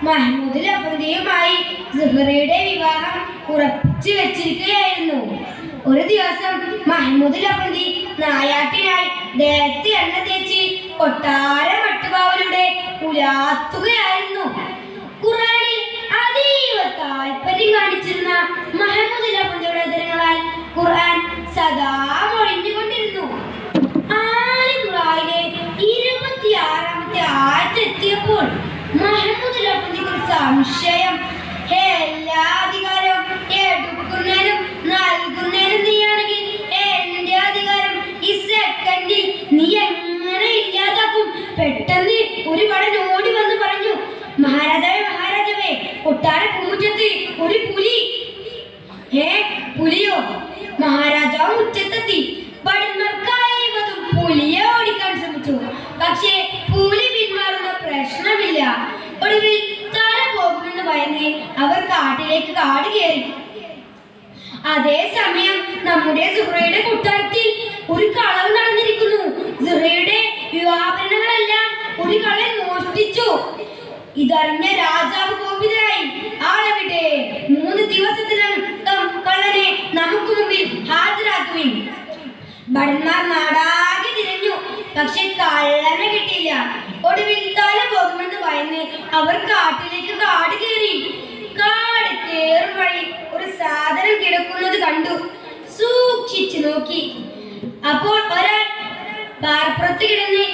മഹ്മൂദ് അഫ്രീദിയുമായി സുഹറയുടെ വിവാഹം ഉറപ്പിച്ചു വെച്ചിരിക്കുകയായിരുന്നു. ഒരു ദിവസം മഹ്മൂദ് അഫ്രീദി നായാട്ടിനായി ദേഹത്ത് എണ്ണ തേച്ച് കൊട്ടാര മട്ടുപാവലൂടെ ഉലാത്തുകയായിരുന്നു. ഖുർആനിൽ അതീവ താല്പര്യം കാണിച്ചിരുന്ന മഹ്മൂദ് അഫ്രീദിയുടെ ഉദരങ്ങളാൽ ഖുർആൻ സദാ മൊഴിഞ്ഞുകൊണ്ടിരുന്നു. ആൽ ഇംറാനിലെ 26ാമത്തെ ആയത്തെത്തിയപ്പോൾ മഹ്മൂദ് അഫ്രീദിക്ക് ഒരു സംശയം. എല്ലാ അധികാരവും എടുക്കുന്നതിനും നൽകുന്നതിനും നീയാണെങ്കിൽ എന്റെ അധികാരം ഈ സെക്കൻഡിൽ നീ എങ്ങനെ ഇല്ലാതാക്കും? പെട്ടെന്ന് ഒരു പടൻ ഓടി വന്ന് പറഞ്ഞു, മഹാരാജാവേ മഹാരാജാവേ, കൊട്ടാര പൂമുറ്റത്ത് ഒരു പുലി. പുലിയോ? മഹാരാജാവ് മുറ്റത്തെത്തി. ഭടന്മാർക്കായി പുലിയെ ഓടിക്കാൻ ശ്രമിച്ചു. പക്ഷേ പുലി പിന്മാറുന്ന പ്രശ്നമില്ല. ഒടുവിൽ തല പോകുമെന്ന് ഭയന്ന് അവർ കാട്ടിലേക്ക് കാട് കയറി. അതേസമയം നമ്മുടെ സുഹറയുടെ കൊട്ടാരത്തിൽ ഒരു കളവ് നടന്നിരിക്കുന്നു. സുഹറയുടെ വിവാഹാഭരണങ്ങളെല്ലാം ഒരു കള്ളൻ മോഷ്ടിച്ചു. ഇതറിഞ്ഞ രാജാവ് കോപിതനായി. ആളെവിടെ? 3 ദിവസത്തിനകം കള്ളനെ നമുക്ക് മുമ്പിൽ ഹാജരാക്കുവിൻ. ഭടന്മാർ നാടാകെ തിരഞ്ഞു, പക്ഷെ കള്ളനെ കിട്ടിയില്ല. ഒടുവിൽ തല പോകുമെന്ന് ഭയന്ന് അവർ കാട്ടിലേക്ക് കാട് കയറി. കാട് കയറും വഴി ഒരു സാധനം കിടക്കുന്നത് കണ്ടു. സൂക്ഷിച്ചു നോക്കി. അപ്പോൾ ഒരാൾ പാറപ്പുറത്ത് കിടന്ന്